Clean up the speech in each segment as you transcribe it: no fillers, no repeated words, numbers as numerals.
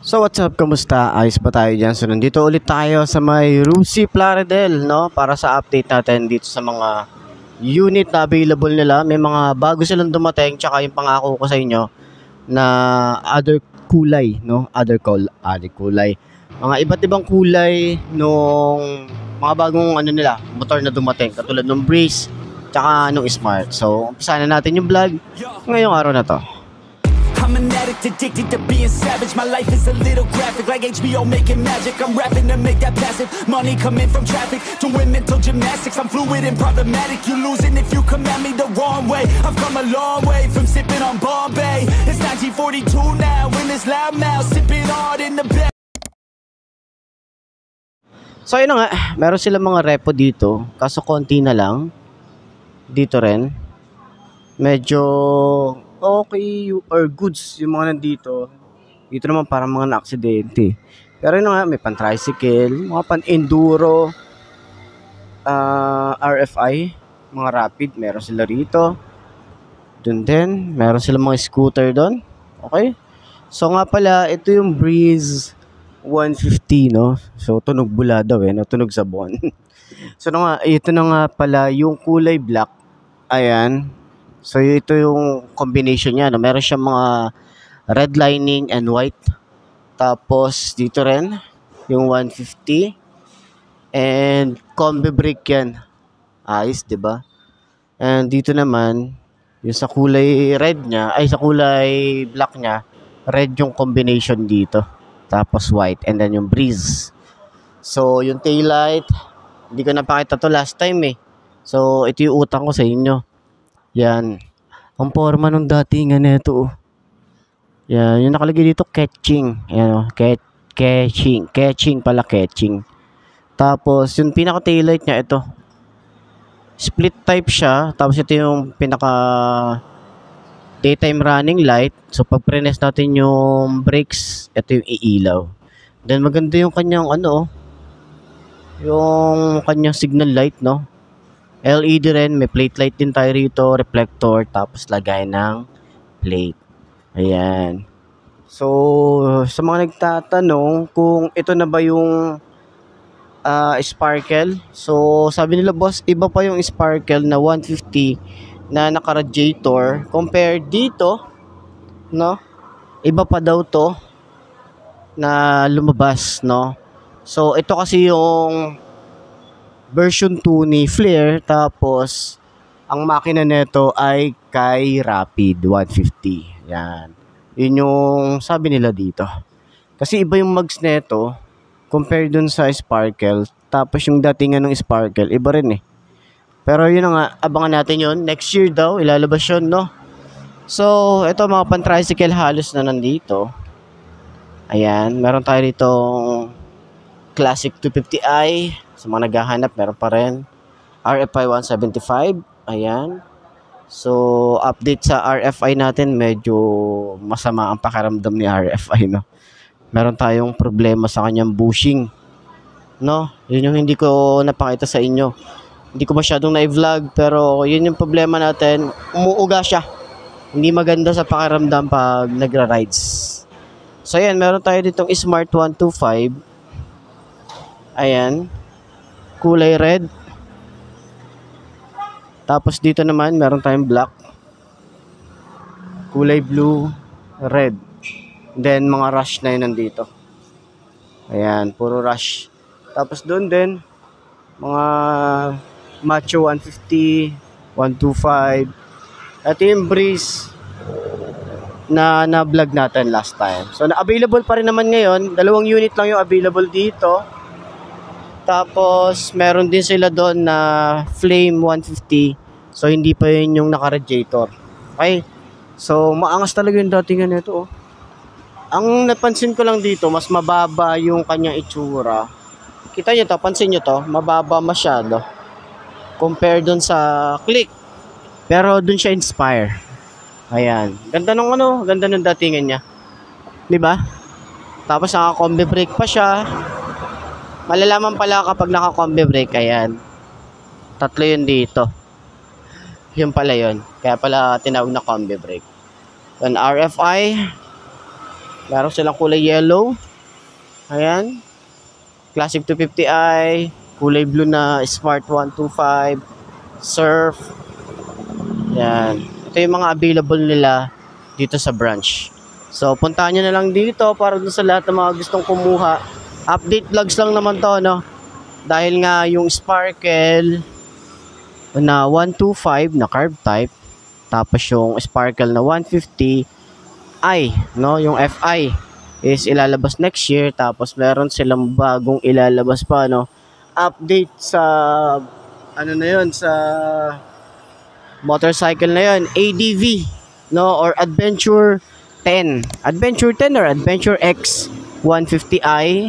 So what's up, kamusta? Ayos ba tayo dyan? So nandito ulit tayo sa may Rusi Plaridel, no? Para sa update natin dito sa mga unit na available nila. May mga bago silang dumating, tsaka yung pangako ko sa inyo na other kulay, no? Other kulay. Mga iba't ibang kulay nung mga bagong nila, motor na dumating. Katulad ng Breeze, tsaka nung Smart. So umpisa na natin yung vlog ngayong araw na to. I'm an addict, addicted to being savage. My life is a little graphic, like HBO making magic. I'm rapping to make that passive money coming from traffic. Doing mental gymnastics, I'm fluid and problematic. You losing if you come at me the wrong way. I've come a long way from sipping on Bombay. It's 1942 now, in this loud mouth, sipping hard in the back. So yun na nga, meron silang mga repo dito, kaso konti na lang. Dito rin, medyo okay or goods yung mga nandito. Dito naman parang mga na-aksidente. Pero yun nga, may pan-tricycle, mga pan-enduro, RFI, mga rapid, meron sila rito. Dun din, meron sila mga scooter doon. Okay? So nga pala, ito yung Breeze 150, no? So tunog bula daw natunog sa buwan. So nga, ito na nga pala yung kulay black. Ayan. So ito yung combination niya, no? Meron siyang mga red lining and white. Tapos dito rin yung 150 and combi brake yan. Ayos, 'di ba? And dito naman yung sa kulay red niya, ay sa kulay black niya, red yung combination dito. Tapos white and then yung Breeze. So yung taillight, hindi ko napakita to last time So ito yung utang ko sa inyo. Yan. Ang forma nung datingan nito. Yan. Yung nakalagay dito, catching. Yan catching pala, catching. Tapos, yung pinaka-taillight niya, ito. Split type siya. Tapos, ito yung pinaka daytime running light. So, pag prenes natin yung brakes, ito yung iilaw. Then, maganda yung kanyang, yung kanyang signal light, no? LED rin, may plate light din tayo rito, reflector, tapos lagay ng plate. Ayan. So, sa mga nagtatanong kung ito na ba yung sparkle. So, sabi nila, boss, iba pa yung sparkle na 150 na naka-radiator compared dito, no? Iba pa daw to na lumabas, no? So, ito kasi yung version 2 ni Flare, tapos ang makina nito ay kay Rapid 150. Yan. Yun yung sabi nila dito. Kasi iba yung mags nito compared dun sa Sparkle. Tapos yung datingan ng Sparkle, iba rin Pero yun na nga, abangan natin yun. Next year daw, ilalabas yun, no? So, ito mga pan-tricycle halos na nandito. Ayan, meron tayo dito Classic 250i. Sa mga naghahanap, meron pa rin RFI 175. Ayan. So, update sa RFI natin, medyo masama ang pakiramdam ni RFI, no? Meron tayong problema sa kanyang bushing, no? Yun yung hindi ko napakita sa inyo. Hindi ko masyadong na-vlog, pero yun yung problema natin. Umuuga siya. Hindi maganda sa pakiramdam pag nagra-rides. So, ayan, meron tayo ditong Smart 125. Ayan. Kulay red. Tapos dito naman meron tayong black, kulay blue, red. Then mga rush na yun nandito. Ayan, puro rush. Tapos doon din mga Macho 150, 125. Ito yung Breeze na vlog natin last time. So na-available pa rin naman ngayon. 2 unit lang yung available dito. Tapos, meron din sila doon na Flame 150. So, hindi pa yun yung naka-radiator. Okay? So, maangas talaga yung datingan nito, Ang napansin ko lang dito, mas mababa yung kanyang itsura. Kita nyo to, pansin nyo to, mababa masyado. Compare doon sa Click. Pero doon siya Inspire. Ayan. Ganda nung ganda nung datingan niya. Diba? Tapos, naka-combi brake pa siya. Malalaman pala kapag naka-combi brake, ayan. 3 yun dito. Yun pala yun. Kaya pala tinawag na combi brake. Then RFI. Meron silang kulay yellow. Ayan. Classic 250i. Kulay blue na Smart 125. Surf. Ayan. Ito yung mga available nila dito sa branch. So, puntahan nyo na lang dito para dun sa lahat ng mga gustong kumuha. Update vlogs lang naman to, no? Dahil nga yung Sparkle na 125 na carb type, tapos yung Sparkle na 150i, no? Yung FI is ilalabas next year, tapos meron silang bagong ilalabas pa, no? Update sa ano na yun, sa motorcycle na yun, ADV, no? Or Adventure 10 or Adventure X 150i.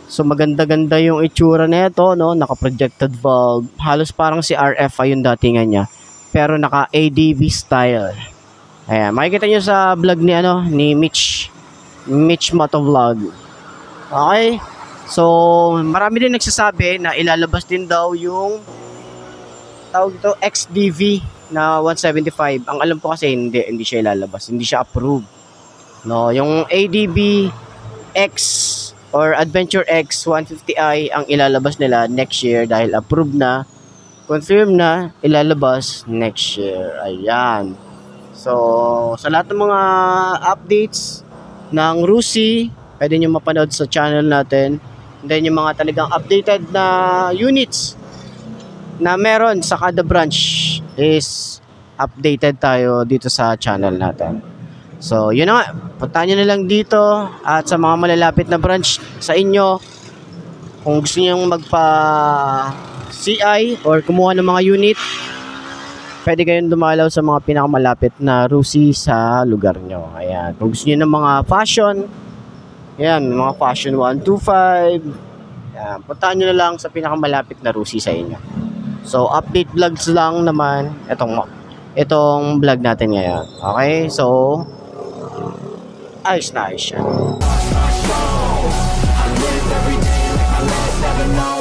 So maganda-ganda yung itsura nito, no? Naka-projected valve. Halos parang si RFI yung datingan niya, pero naka ADV style. Ayan, makikita nyo sa vlog ni Mitch Motovlog. Okay? So, marami din nagsasabi na ilalabas din daw yung tawag ito XDV na 175. Ang alam ko kasi hindi siya ilalabas, hindi siya approved. No, yung ADV X or Adventure X 150i ang ilalabas nila next year dahil approved na, confirm na ilalabas next year. Ayan. So, sa lahat ng mga updates ng Rusi, pwede nyo mapanood sa channel natin. And then yung mga talagang updated na units na meron sa kada branch is updated tayo dito sa channel natin. So, yun na nga. Puntahan nyo na lang dito at sa mga malalapit na branch sa inyo. Kung gusto nyo magpa-CI or kumuha ng mga unit, pwede kayong dumalaw sa mga pinakamalapit na Rusi sa lugar nyo. Ayan. Kung gusto nyo ng mga fashion, ayan, mga fashion 125, ayan, puntahan nyo na lang sa pinakamalapit na Rusi sa inyo. So, update vlogs lang naman itong vlog natin ngayon. Okay? So, ayos na ayos siya. I live every day like my last never know.